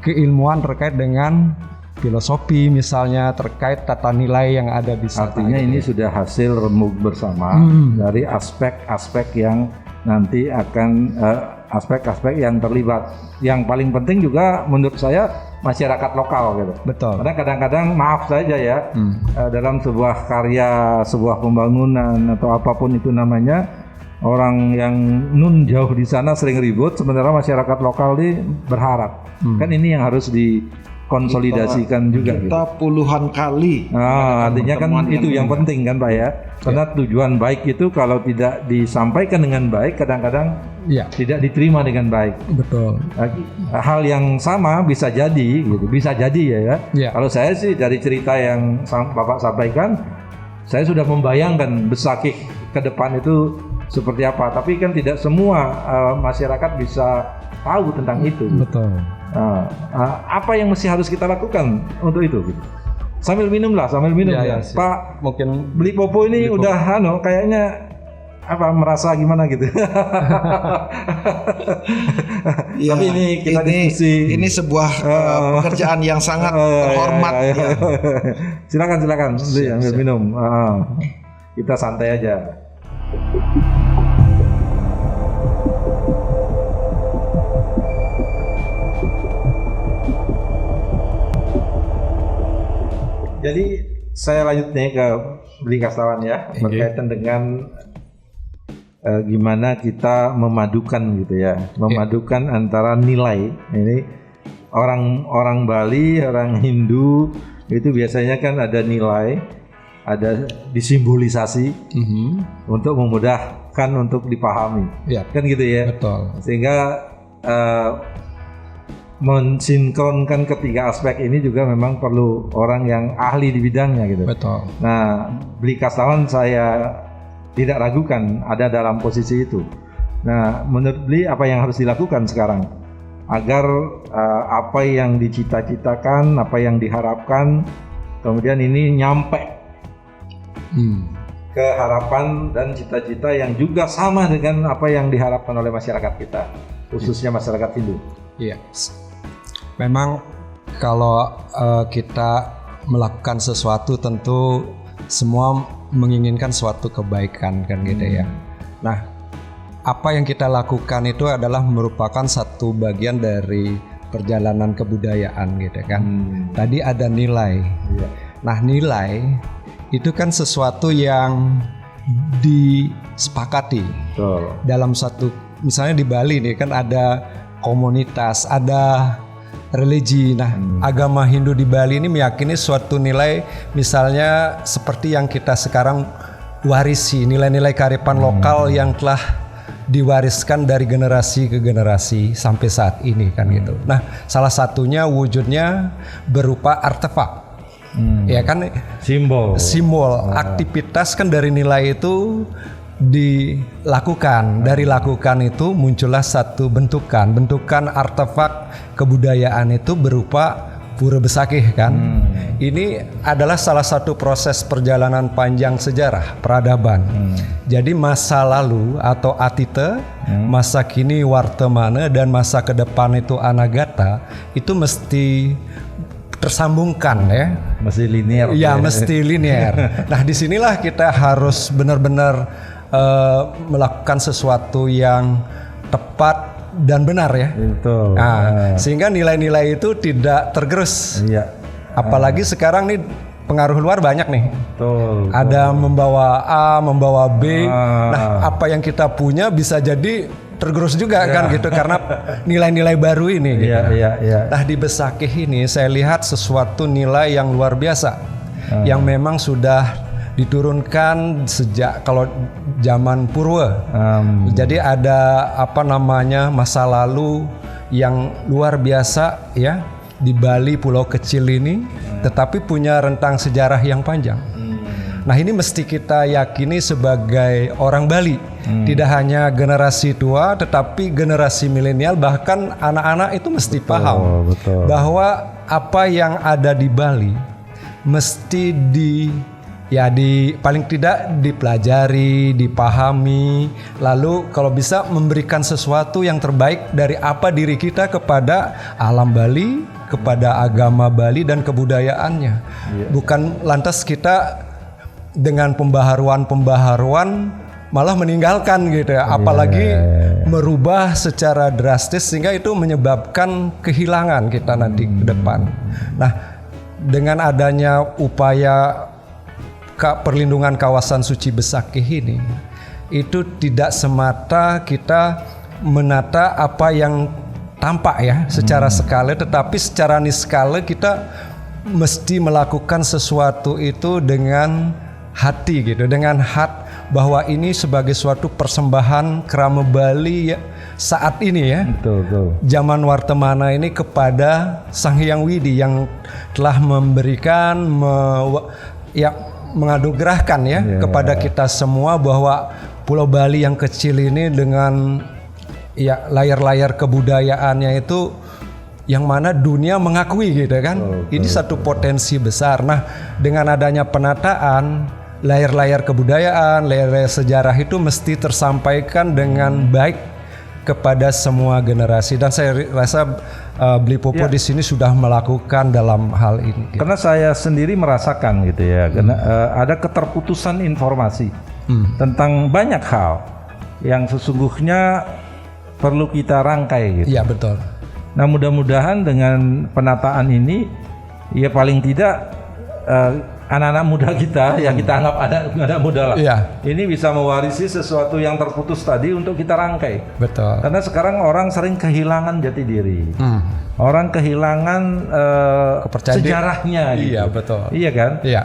keilmuan terkait dengan filosofi misalnya, terkait tata nilai yang ada di sana. Artinya ini sudah hasil remuk bersama dari aspek-aspek yang nanti akan aspek-aspek yang terlibat. Yang paling penting juga menurut saya masyarakat lokal gitu. Betul. Karena kadang-kadang maaf saja ya, dalam sebuah karya, sebuah pembangunan atau apapun itu namanya, orang yang jauh di sana sering ribut, sementara masyarakat lokal ini berharap. Kan ini yang harus dikonsolidasikan juga. Kita puluhan kali. Artinya kan itu yang penting kan Pak ya. Karena tujuan baik itu kalau tidak disampaikan dengan baik, kadang-kadang tidak diterima dengan baik. Betul. Hal yang sama bisa jadi gitu, bisa jadi ya. Kalau saya sih dari cerita yang Bapak sampaikan, saya sudah membayangkan Besakih ke depan itu seperti apa. Tapi kan tidak semua masyarakat bisa tahu tentang itu. Betul. Apa yang mesti harus kita lakukan untuk itu? Gitu? Sambil minum ya. Pak, mungkin beli Popo ini udah kayaknya merasa gimana gitu. Tapi ini kita diskusi. Ini sebuah pekerjaan yang sangat terhormat. Silakan ambil minum. Kita santai aja. Jadi saya lanjut nih ke Beli Kastawan ya, berkaitan dengan gimana kita memadukan gitu ya, memadukan antara nilai. Ini orang Bali, orang Hindu itu biasanya kan ada nilai, ada disimbolisasi untuk memudahkan untuk dipahami, kan gitu ya. Betul. Sehingga mensinkronkan ketiga aspek ini juga memang perlu orang yang ahli di bidangnya gitu. Betul. Nah, Beli Kastawan saya tidak ragukan ada dalam posisi itu. Nah, menurut Bli apa yang harus dilakukan sekarang agar apa yang dicita-citakan, apa yang diharapkan, kemudian ini nyampe ke harapan dan cita-cita yang juga sama dengan apa yang diharapkan oleh masyarakat kita, khususnya masyarakat Hindu. Iya. Memang kalau kita melakukan sesuatu tentu semua menginginkan suatu kebaikan kan gitu ya. Nah, apa yang kita lakukan itu adalah merupakan satu bagian dari perjalanan kebudayaan gitu kan. Tadi ada nilai. Iya. Nah, nilai itu kan sesuatu yang disepakati. Betul. Dalam satu, misalnya di Bali nih kan ada komunitas, ada religi. Nah, agama Hindu di Bali ini meyakini suatu nilai, misalnya seperti yang kita sekarang warisi, nilai-nilai kearifan lokal yang telah diwariskan dari generasi ke generasi sampai saat ini kan gitu. Nah, salah satunya wujudnya berupa artefak. Ya kan, simbol aktivitas kan dari nilai itu dilakukan. Dari lakukan itu muncullah satu bentukan artefak kebudayaan itu berupa pura besakih kan. Ini adalah salah satu proses perjalanan panjang sejarah peradaban. Jadi masa lalu atau atita, masa kini wartamana, dan masa ke depan itu anagata, itu mesti tersambungkan ya. Mesti linear. Ya, mesti linear. Nah, disinilah kita harus benar-benar melakukan sesuatu yang tepat dan benar ya. Betul. Nah, sehingga nilai-nilai itu tidak tergerus. Iya. Apalagi sekarang nih pengaruh luar banyak nih. Betul. Ada membawa A, membawa B. Nah, apa yang kita punya bisa jadi tergerus juga kan gitu karena nilai-nilai baru ini gitu. Iya. Nah, di Besakih ini saya lihat sesuatu nilai yang luar biasa yang memang sudah diturunkan sejak kalau zaman Purwa. Jadi ada masa lalu yang luar biasa ya di Bali, pulau kecil ini, tetapi punya rentang sejarah yang panjang. Nah, ini mesti kita yakini sebagai orang Bali. Tidak hanya generasi tua, tetapi generasi milenial, bahkan anak-anak itu mesti paham bahwa apa yang ada di Bali mesti paling tidak dipelajari, dipahami, lalu kalau bisa memberikan sesuatu yang terbaik dari apa diri kita kepada alam Bali, kepada agama Bali dan kebudayaannya. Bukan lantas kita dengan pembaharuan malah meninggalkan gitu ya, apalagi merubah secara drastis sehingga itu menyebabkan kehilangan kita nanti ke depan. Nah, dengan adanya upaya perlindungan kawasan suci Besakih ini, itu tidak semata kita menata apa yang tampak ya secara skala, tetapi secara niskala kita mesti melakukan sesuatu itu dengan hati gitu, dengan bahwa ini sebagai suatu persembahan kerama Bali ya, saat ini ya. Betul. Zaman Wartamana ini kepada Sang Hyang Widi yang telah memberikan menganugerahkan ya kepada kita semua bahwa Pulau Bali yang kecil ini dengan layar-layar kebudayaannya itu yang mana dunia mengakui gitu kan. Ini satu potensi besar. Nah, dengan adanya penataan layar-layar kebudayaan, layar-layar sejarah itu mesti tersampaikan dengan baik kepada semua generasi, dan saya rasa Bli Popo di sini sudah melakukan dalam hal ini. Karena saya sendiri merasakan gitu ya, karena ada keterputusan informasi tentang banyak hal yang sesungguhnya perlu kita rangkai gitu. Iya, betul. Nah, mudah-mudahan dengan penataan ini ya paling tidak anak-anak muda kita yang kita anggap ada muda lah. Iya. Ini bisa mewarisi sesuatu yang terputus tadi untuk kita rangkai. Betul. Karena sekarang orang sering kehilangan jati diri. Orang kehilangan sejarahnya gitu. Iya, betul. Iya kan? Iya.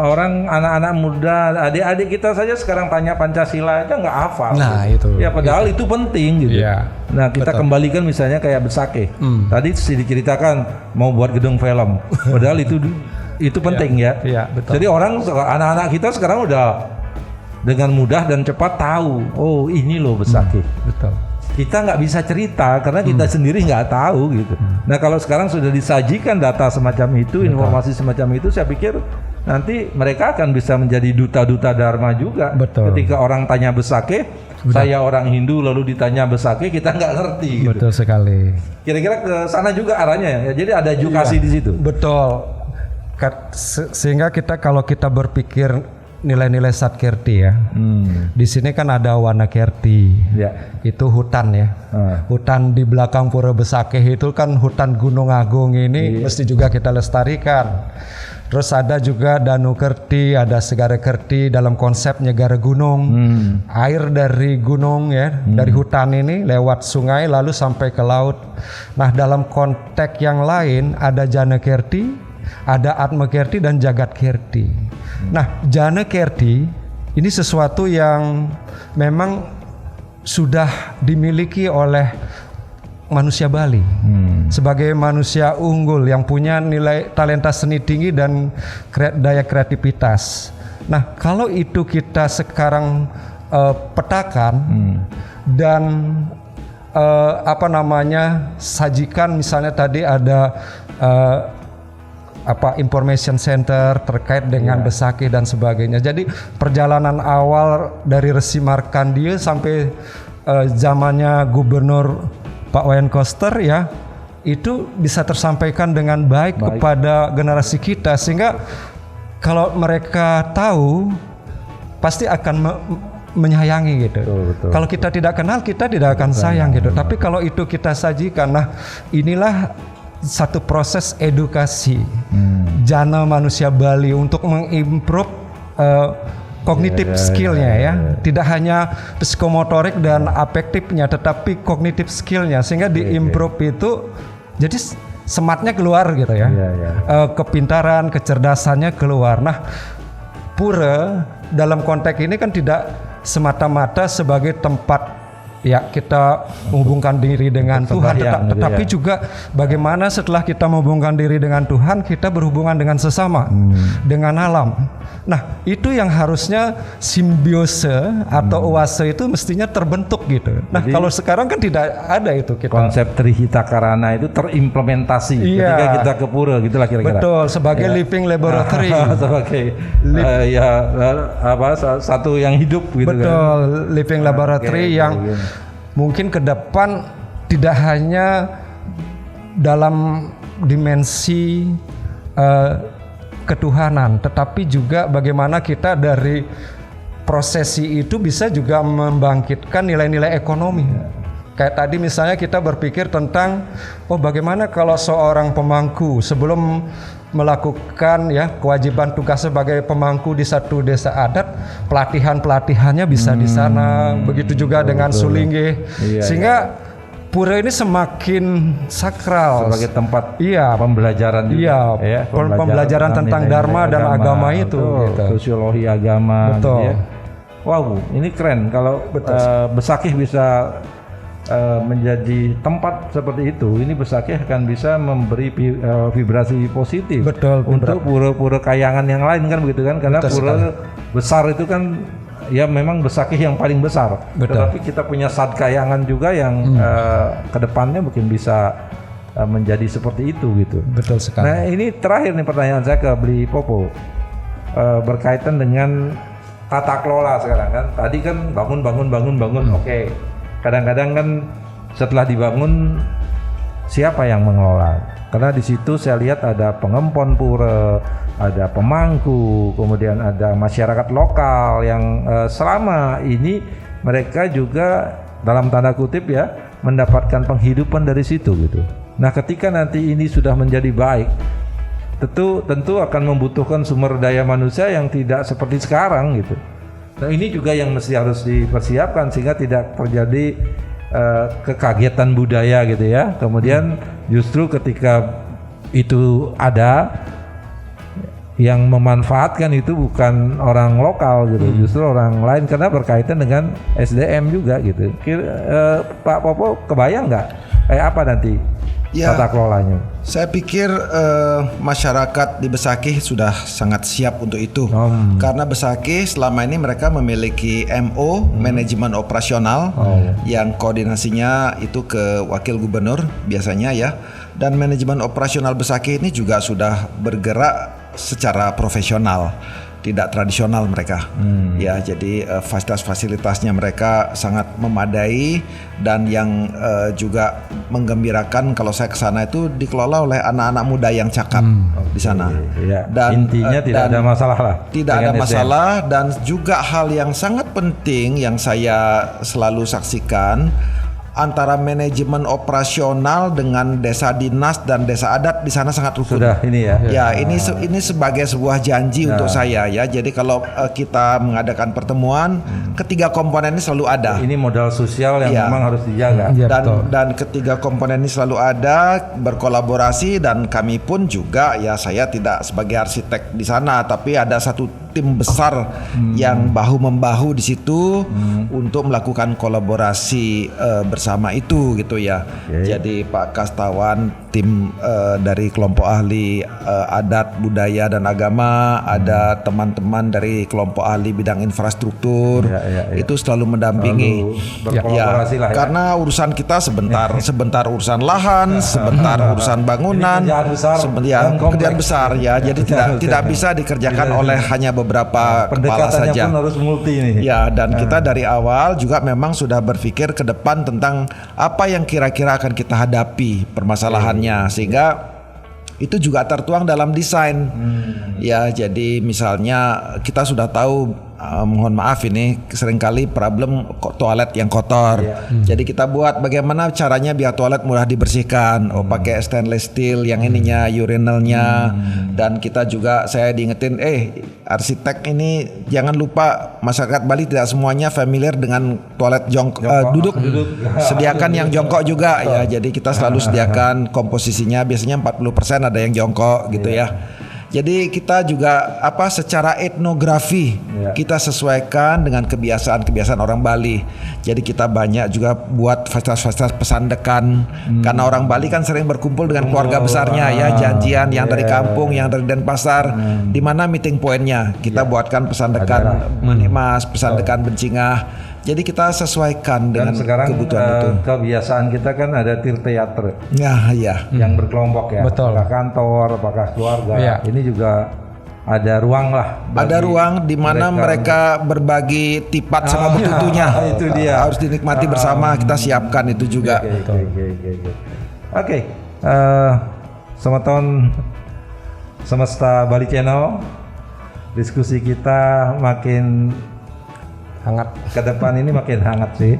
Orang anak-anak muda, adik-adik kita saja sekarang tanya Pancasila aja nggak hafal. Nah, itu. Ya padahal itu penting gitu. Iya. Nah, kita kembalikan misalnya kayak Besakih. Tadi diceritakan mau buat gedung film. Padahal itu penting ya. Iya, betul. Jadi anak-anak kita sekarang udah dengan mudah dan cepat tahu, oh ini loh besakih. Betul. Kita nggak bisa cerita karena kita sendiri nggak tahu gitu. Nah kalau sekarang sudah disajikan data semacam itu, informasi semacam itu, saya pikir nanti mereka akan bisa menjadi duta-duta Dharma juga. Betul. Ketika orang tanya besakih, saya orang Hindu lalu ditanya besakih, kita nggak ngerti. Gitu. Betul sekali. Kira-kira ke sana juga arahnya ya. Jadi ada edukasi di situ. Betul. Sehingga kalau kita berpikir nilai-nilai Satkirti ya. Di sini kan ada Wanakirti. Ya. Itu hutan ya. Hutan di belakang Pura Besakih itu kan hutan Gunung Agung ini mesti juga kita lestarikan. Terus ada juga Danukirti, ada Segarakirti dalam konsep Nyegara Gunung. Air dari gunung ya, dari hutan ini lewat sungai lalu sampai ke laut. Nah, dalam konteks yang lain ada Janakirti, ada Atmakirti dan Jagatkirti. Nah, Janakirti ini sesuatu yang memang sudah dimiliki oleh manusia Bali sebagai manusia unggul yang punya nilai talenta seni tinggi dan daya kreativitas. Nah, kalau itu kita sekarang petakan dan sajikan, misalnya tadi ada information center terkait dengan besakih dan sebagainya. Jadi perjalanan awal dari Resi Markandeya sampai zamannya Gubernur Pak Wayan Koster ya, itu bisa tersampaikan dengan baik kepada generasi kita, sehingga kalau mereka tahu pasti akan menyayangi gitu. Betul. Kalau kita tidak kenal, kita tidak akan sayang gitu. Tapi kalau itu kita sajikan, nah inilah satu proses edukasi jana manusia Bali untuk mengimprove kognitif skillnya ya. Tidak hanya psikomotorik dan afektifnya, tetapi kognitif skillnya, sehingga diimprove itu jadi sematnya keluar gitu ya. Kepintaran, kecerdasannya keluar. Nah, pura dalam konteks ini kan tidak semata-mata sebagai tempat ya kita menghubungkan diri dengan Tuhan, tetapi juga bagaimana setelah kita menghubungkan diri dengan Tuhan, kita berhubungan dengan sesama, dengan alam. Nah, itu yang harusnya simbiose atau oase itu mestinya terbentuk gitu. Nah, jadi, kalau sekarang kan tidak ada itu kita. Konsep Trihita Karana itu terimplementasi ketika kita ke pura, gitulah kira-kira. Betul, sebagai living laboratory. Sebagai satu yang hidup gitu. Betul, living laboratory yang mungkin ke depan tidak hanya dalam dimensi ketuhanan, tetapi juga bagaimana kita dari prosesi itu bisa juga membangkitkan nilai-nilai ekonomi. Kayak tadi misalnya kita berpikir tentang bagaimana kalau seorang pemangku sebelum melakukan ya kewajiban tugas sebagai pemangku di satu desa adat, pelatihannya bisa di sana. Begitu juga dengan Sulinggih, sehingga pura ini semakin sakral sebagai tempat pembelajaran juga. Pembelajaran tentang dharma dan agama itu, sosiologi agama. Betul. Gitu ya. Wow, ini keren kalau besakih bisa menjadi tempat seperti itu. Ini besakih akan bisa memberi vibrasi positif. Betul, untuk pura-pura kayangan yang lain kan begitu kan, karena pura besar itu kan ya memang besakih yang paling besar. Tetapi kita punya sadkayangan juga yang kedepannya mungkin bisa menjadi seperti itu gitu. Betul sekali. Nah, ini terakhir nih pertanyaan saya ke Bli Popo berkaitan dengan tata kelola sekarang kan. Tadi kan bangun. Oke. Kadang-kadang kan setelah dibangun siapa yang mengelola? Karena di situ saya lihat ada pengempon pura, ada pemangku, kemudian ada masyarakat lokal yang selama ini mereka juga dalam tanda kutip ya mendapatkan penghidupan dari situ gitu. Nah, ketika nanti ini sudah menjadi baik, tentu akan membutuhkan sumber daya manusia yang tidak seperti sekarang gitu. Nah, ini juga yang mesti harus dipersiapkan sehingga tidak terjadi kekagetan budaya gitu ya. Kemudian justru ketika itu ada yang memanfaatkan itu bukan orang lokal gitu, justru orang lain karena berkaitan dengan SDM juga gitu. Pak Popo kebayang nggak kayak apa nanti Ya. tata kelolanya? Saya pikir masyarakat di Besakih sudah sangat siap untuk itu. Karena Besakih selama ini mereka memiliki MO, manajemen operasional, yang koordinasinya itu ke wakil gubernur biasanya ya. Dan manajemen operasional Besakih ini juga sudah bergerak secara profesional, tidak tradisional mereka. Ya, jadi fasilitas-fasilitasnya mereka sangat memadai, dan yang juga menggembirakan kalau saya ke sana itu dikelola oleh anak-anak muda yang cakap di sana. Ya. Dan Intinya tidak ada masalah lah. Tidak ada masalah, dan juga hal yang sangat penting yang saya selalu saksikan antara manajemen operasional dengan desa dinas dan desa adat di sana sangat rukun. Sudah ini ya. Ya, ini sebagai sebuah janji untuk saya ya. Jadi kalau kita mengadakan pertemuan, ketiga komponen ini selalu ada. Ini modal sosial yang memang harus dijaga. Dan ketiga komponen ini selalu ada, berkolaborasi, dan kami pun juga ya, saya tidak sebagai arsitek di sana, tapi ada satu tim besar yang bahu membahu di situ untuk melakukan kolaborasi bersama itu gitu ya. Jadi Pak Kastawan, tim dari kelompok ahli adat, budaya dan agama, ada teman-teman dari kelompok ahli bidang infrastruktur, itu selalu mendampingi. Berkolaborasi lah ya. Karena urusan kita sebentar urusan lahan, sebentar urusan bangunan, pekerjaan besar ya. Jadi tidak bisa dikerjakan oleh hanya beberapa kepala saja. Pun harus multi ini. Ya, dan kita dari awal juga memang sudah berpikir ke depan tentang apa yang kira-kira akan kita hadapi permasalahannya, sehingga itu juga tertuang dalam desain. Ya, jadi misalnya kita sudah tahu, mohon maaf ini seringkali problem toilet yang kotor. Jadi kita buat bagaimana caranya biar toilet mudah dibersihkan. Pakai stainless steel yang ininya, urinalnya. Dan kita juga, saya diingetin, arsitek ini jangan lupa masyarakat Bali tidak semuanya familiar dengan toilet duduk. Sediakan yang jongkok juga ya. Jadi kita selalu sediakan komposisinya, biasanya 40% ada yang jongkok gitu ya. Jadi kita juga secara etnografi kita sesuaikan dengan kebiasaan orang Bali. Jadi kita banyak juga buat fasilitas-fasilitas pesandekan, karena orang Bali kan sering berkumpul dengan keluarga besarnya ya, janjian yang dari kampung, yang dari Denpasar, di mana meeting pointnya kita buatkan pesandekan Manimas, pesandekan Bencingah. Jadi kita sesuaikan dengan kebutuhan itu. Kebiasaan kita kan ada teater. Ya. Yang berkelompok ya. Betul. Apakah kantor, apakah keluarga. Ini juga ada ruang lah. Ada ruang di mana mereka berbagi tipat sama betutunya. Itu dia. Harus dinikmati bersama, kita siapkan itu juga. Oke. Selamat tahun Semesta Bali Channel. Diskusi kita makin hangat, ke depan ini makin hangat sih.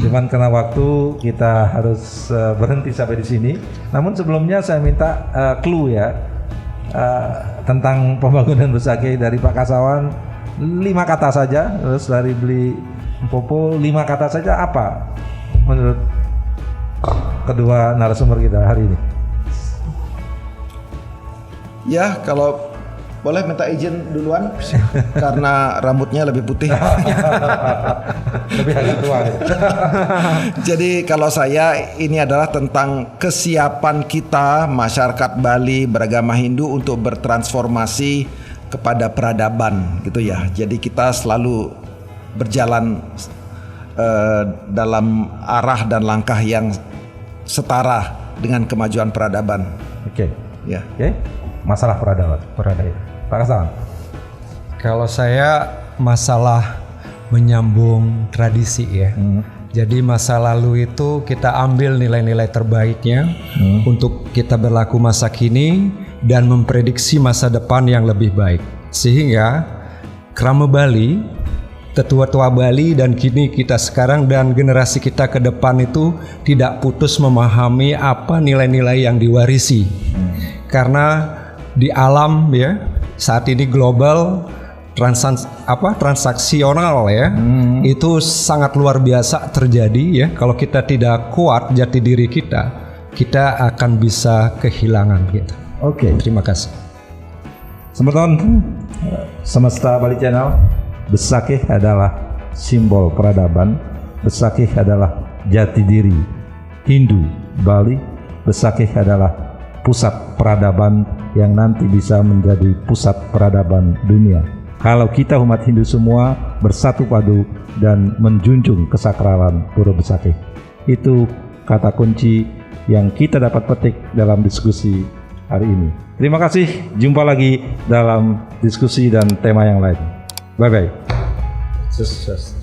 Cuman karena waktu kita harus berhenti sampai di sini. Namun sebelumnya saya minta clue ya tentang pembangunan Besakih dari Pak Kastawan, 5 kata saja. Terus dari Beli Mpopo 5 kata saja, apa menurut kedua narasumber kita hari ini? Ya, kalau boleh minta izin duluan karena rambutnya lebih putih. Lebih agak tua. Jadi kalau saya, ini adalah tentang kesiapan kita masyarakat Bali beragama Hindu untuk bertransformasi kepada peradaban gitu ya. Jadi kita selalu berjalan dalam arah dan langkah yang setara dengan kemajuan peradaban. Oke. Ya. Oke. Masalah peradaban. Pak Kastawan. Kalau saya masalah menyambung tradisi ya. Jadi masa lalu itu kita ambil nilai-nilai terbaiknya untuk kita berlaku masa kini dan memprediksi masa depan yang lebih baik. Sehingga Krama Bali, tetua-tua Bali dan kini kita sekarang dan generasi kita ke depan itu tidak putus memahami apa nilai-nilai yang diwarisi. Karena di alam ya, saat ini global transaksional ya, itu sangat luar biasa terjadi ya. Kalau kita tidak kuat jati diri kita akan bisa kehilangan gitu. Oke. Terima kasih. Selamat Semesta Bali Channel. Besakih adalah simbol peradaban. Besakih adalah jati diri Hindu Bali. Besakih adalah pusat peradaban yang nanti bisa menjadi pusat peradaban dunia. Kalau kita umat Hindu semua bersatu padu dan menjunjung kesakralan Pura Besakih. Itu kata kunci yang kita dapat petik dalam diskusi hari ini. Terima kasih, jumpa lagi dalam diskusi dan tema yang lain. Bye-bye. Sukses.